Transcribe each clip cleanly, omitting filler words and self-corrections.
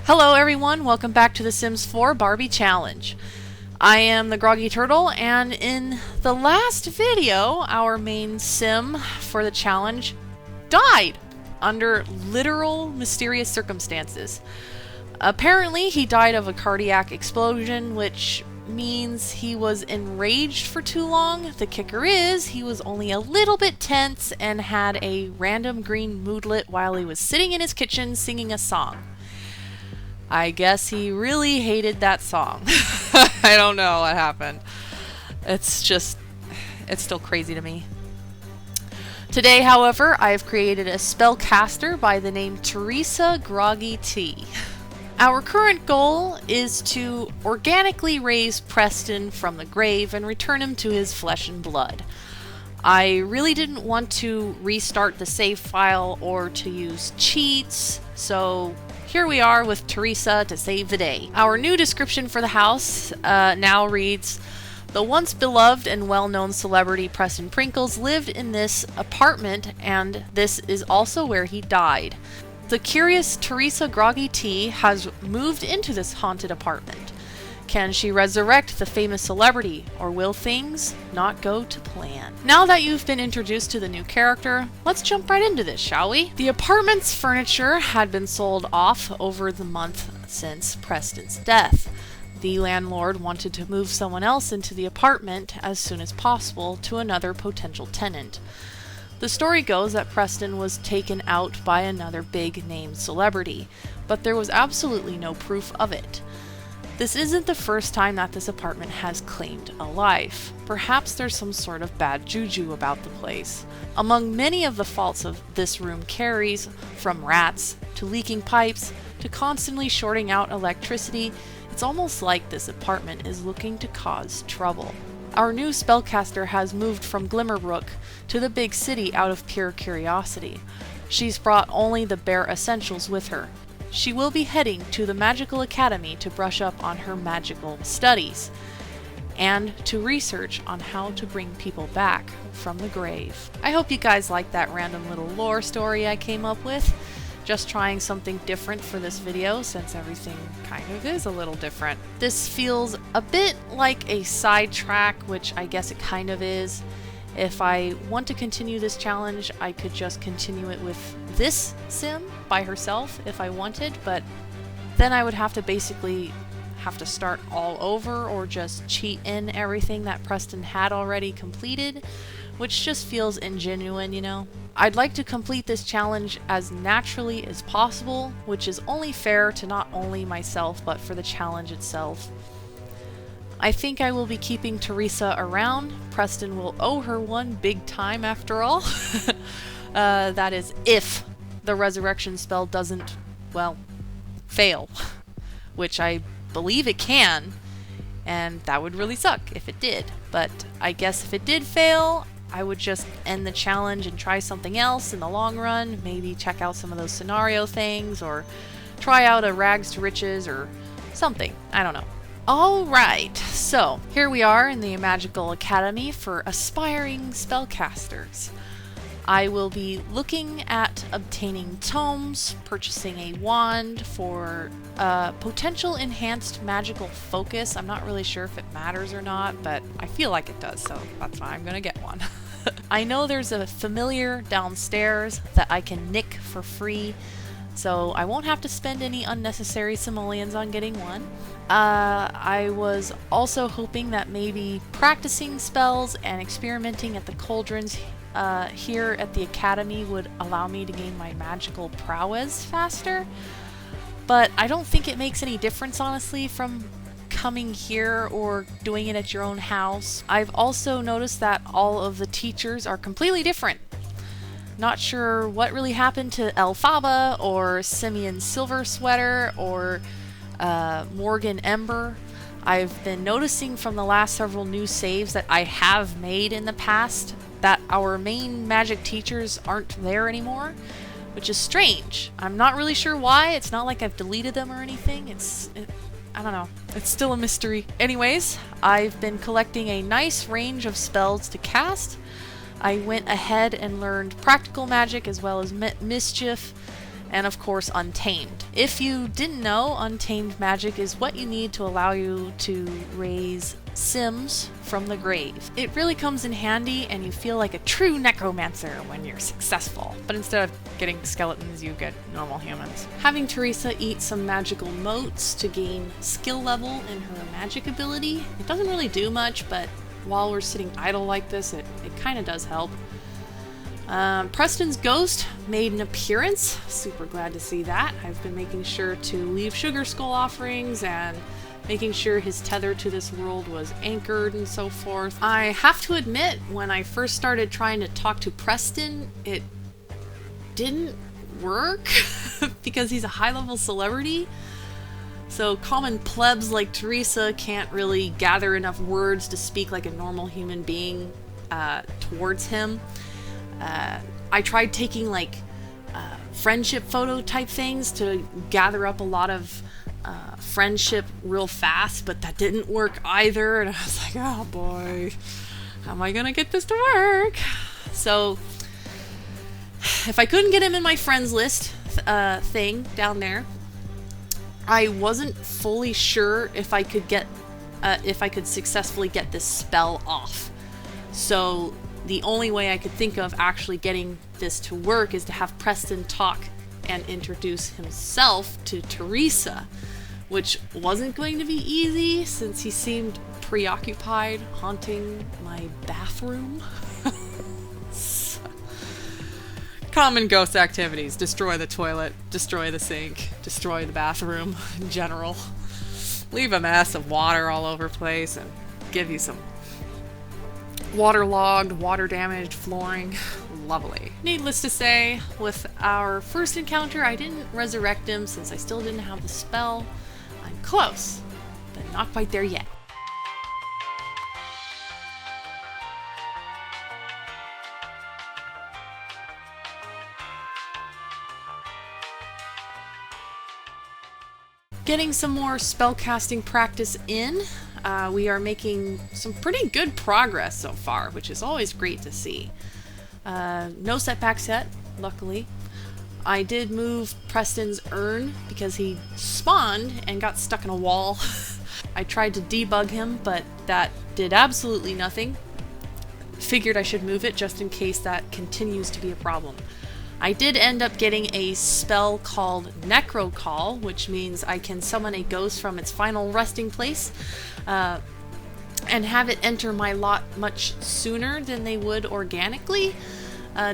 Hello everyone, welcome back to the Sims 4 Barbie Challenge. I am the Groggy Turtle, and in the last video, our main sim for the challenge died under literal mysterious circumstances. Apparently, he died of a cardiac explosion, which means he was enraged for too long. The kicker is, he was only a little bit tense and had a random green moodlet while he was sitting in his kitchen singing a song. I guess he really hated that song. I don't know what happened. It's still crazy to me. Today, however, I've created a spellcaster by the name Teresa Groggy T. Our current goal is to organically raise Preston from the grave and return him to his flesh and blood. I really didn't want to restart the save file or to use cheats, so here we are with Teresa to save the day. Our new description for the house now reads, "The once beloved and well-known celebrity Preston Prinkles lived in this apartment, and this is also where he died. The curious Teresa Groggy T has moved into this haunted apartment. Can she resurrect the famous celebrity, or will things not go to plan?" Now that you've been introduced to the new character, let's jump right into this, shall we? The apartment's furniture had been sold off over the month since Preston's death. The landlord wanted to move someone else into the apartment as soon as possible to another potential tenant. The story goes that Preston was taken out by another big-name celebrity, but there was absolutely no proof of it. This isn't the first time that this apartment has claimed a life. Perhaps there's some sort of bad juju about the place. Among many of the faults of this room carries, from rats, to leaking pipes, to constantly shorting out electricity, it's almost like this apartment is looking to cause trouble. Our new spellcaster has moved from Glimmerbrook to the big city out of pure curiosity. She's brought only the bare essentials with her. She will be heading to the Magical Academy to brush up on her magical studies, and to research on how to bring people back from the grave. I hope you guys like that random little lore story I came up with. Just trying something different for this video, since everything kind of is a little different. This feels a bit like a sidetrack, which I guess it kind of is. If I want to continue this challenge, I could just continue it with this sim by herself if I wanted, but then I would have to basically start all over or just cheat in everything that Preston had already completed, which just feels ingenuine, you know? I'd like to complete this challenge as naturally as possible, which is only fair to not only myself but for the challenge itself. I think I will be keeping Teresa around. Preston will owe her one big time after all. That is if the resurrection spell doesn't, well, fail. Which I believe it can, and that would really suck if it did. But I guess if it did fail, I would just end the challenge and try something else in the long run. Maybe check out some of those scenario things, or try out a rags to riches or something. I don't know. Alright, so here we are in the Magical Academy for aspiring spellcasters. I will be looking at obtaining tomes, purchasing a wand for potential enhanced magical focus. I'm not really sure if it matters or not, but I feel like it does, so that's why I'm gonna get one. I know there's a familiar downstairs that I can nick for free, so I won't have to spend any unnecessary simoleons on getting one. I was also hoping that maybe practicing spells and experimenting at the cauldrons here at the academy would allow me to gain my magical prowess faster, but I don't think it makes any difference, honestly, from coming here or doing it at your own house. I've also noticed that all of the teachers are completely different. Not sure what really happened to Elphaba or Simeon Silver Sweater or Morgan Ember. I've been noticing from the last several new saves that I have made in the past that our main magic teachers aren't there anymore, which is strange. I'm not really sure why. It's not like I've deleted them or anything. I don't know. It's still a mystery. Anyways, I've been collecting a nice range of spells to cast. I went ahead and learned practical magic as well as mischief, and of course Untamed. If you didn't know, Untamed magic is what you need to allow you to raise Sims from the grave. It really comes in handy and you feel like a true necromancer when you're successful, but instead of getting skeletons you get normal humans. Having Teresa eat some magical motes to gain skill level in her magic ability, it doesn't really do much, but while we're sitting idle like this, it kind of does help. Preston's ghost made an appearance. Super glad to see that. I've been making sure to leave sugar skull offerings and making sure his tether to this world was anchored and so forth. I have to admit, when I first started trying to talk to Preston, it didn't work because he's a high-level celebrity. So common plebs like Teresa can't really gather enough words to speak like a normal human being towards him. I tried taking like friendship photo type things to gather up a lot of friendship real fast, but that didn't work either, and I was like, oh boy, how am I gonna get this to work? So if I couldn't get him in my friends list thing down there, I wasn't fully sure if I could successfully get this spell off. So the only way I could think of actually getting this to work is to have Preston talk and introduce himself to Teresa, which wasn't going to be easy since he seemed preoccupied haunting my bathroom. Common ghost activities: destroy the toilet, destroy the sink, destroy the bathroom in general, leave a mess of water all over the place, and give you some waterlogged, water-damaged flooring. Lovely. Needless to say, with our first encounter, I didn't resurrect him since I still didn't have the spell. I'm close, but not quite there yet. Getting some more spellcasting practice in. We are making some pretty good progress so far, which is always great to see. No setbacks yet, luckily. I did move Preston's urn because he spawned and got stuck in a wall. I tried to debug him, but that did absolutely nothing. Figured I should move it just in case that continues to be a problem. I did end up getting a spell called Necro Call, which means I can summon a ghost from its final resting place and have it enter my lot much sooner than they would organically.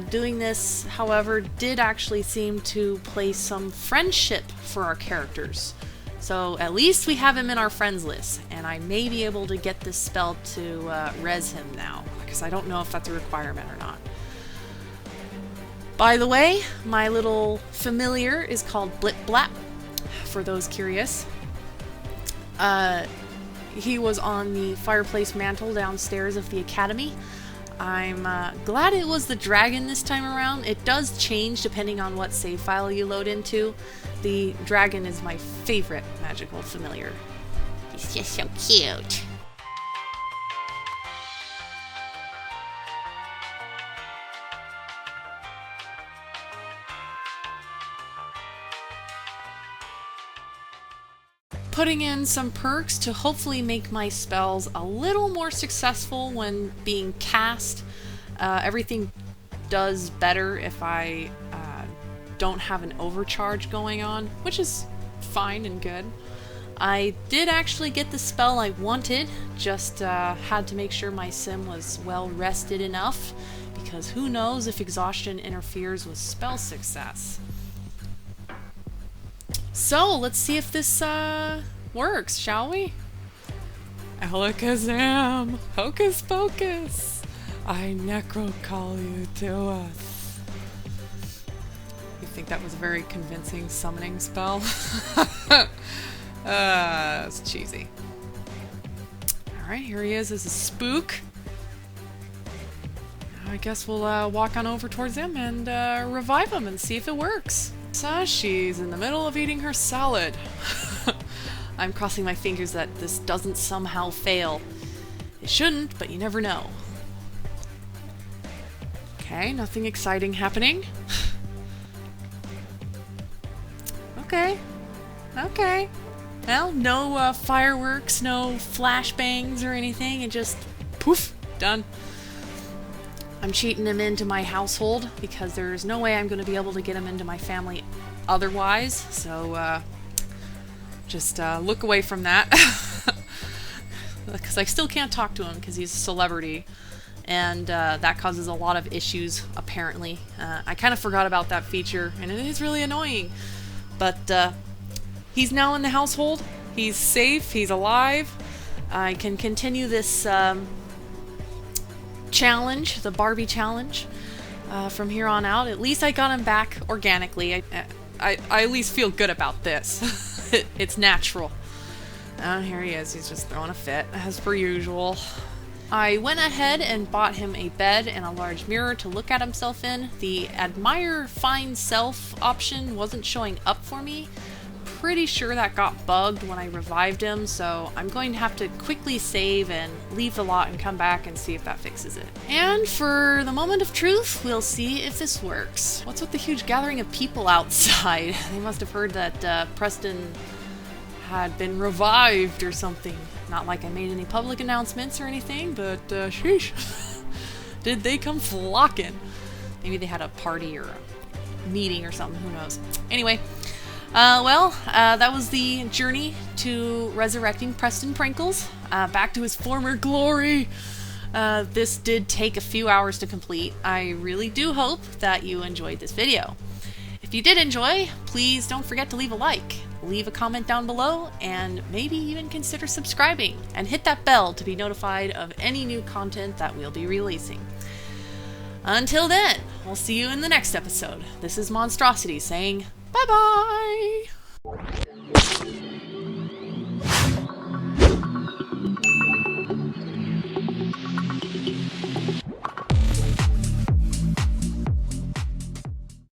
Doing this, however, did actually seem to play some friendship for our characters. So at least we have him in our friends list, and I may be able to get this spell to res him now, because I don't know if that's a requirement or not. By the way, my little familiar is called Blip Blap, for those curious. He was on the fireplace mantle downstairs of the academy. I'm glad it was the dragon this time around. It does change depending on what save file you load into. The dragon is my favorite magical familiar. He's just so cute. Putting in some perks to hopefully make my spells a little more successful when being cast. Everything does better if I don't have an overcharge going on, which is fine and good. I did actually get the spell I wanted, just had to make sure my sim was well rested enough, because who knows if exhaustion interferes with spell success. So, let's see if this works, shall we? Alakazam! Hocus pocus! I necro-call you to us. You think that was a very convincing summoning spell? It's cheesy. Alright, here he is as a spook. I guess we'll walk on over towards him and revive him and see if it works. Sashi's in the middle of eating her salad. I'm crossing my fingers that this doesn't somehow fail. It shouldn't, but you never know. Okay, nothing exciting happening. Okay. Okay. Well, no fireworks, no flashbangs or anything. It just poof, done. I'm cheating him into my household because there's no way I'm going to be able to get him into my family otherwise. So just look away from that. Because I still can't talk to him because he's a celebrity. And that causes a lot of issues, apparently. I kind of forgot about that feature, and it is really annoying. But he's now in the household. He's safe. He's alive. I can continue this challenge, the Barbie challenge, from here on out. At least I got him back organically. I at least feel good about this. It's natural. Here he is. He's just throwing a fit, as per usual. I went ahead and bought him a bed and a large mirror to look at himself in. The Admire Find Self option wasn't showing up for me. Pretty sure that got bugged when I revived him, so I'm going to have to quickly save and leave the lot and come back and see if that fixes it. And for the moment of truth, we'll see if this works. What's with the huge gathering of people outside? They must have heard that Preston had been revived or something. Not like I made any public announcements or anything, but sheesh. Did they come flocking? Maybe they had a party or a meeting or something, who knows. Anyway, that was the journey to resurrecting Preston Prinkles back to his former glory. This did take a few hours to complete. I really do hope that you enjoyed this video. If you did enjoy, please don't forget to leave a like, leave a comment down below, and maybe even consider subscribing, and hit that bell to be notified of any new content that we'll be releasing. Until then, I'll see you in the next episode. This is Monstrosity saying bye-bye!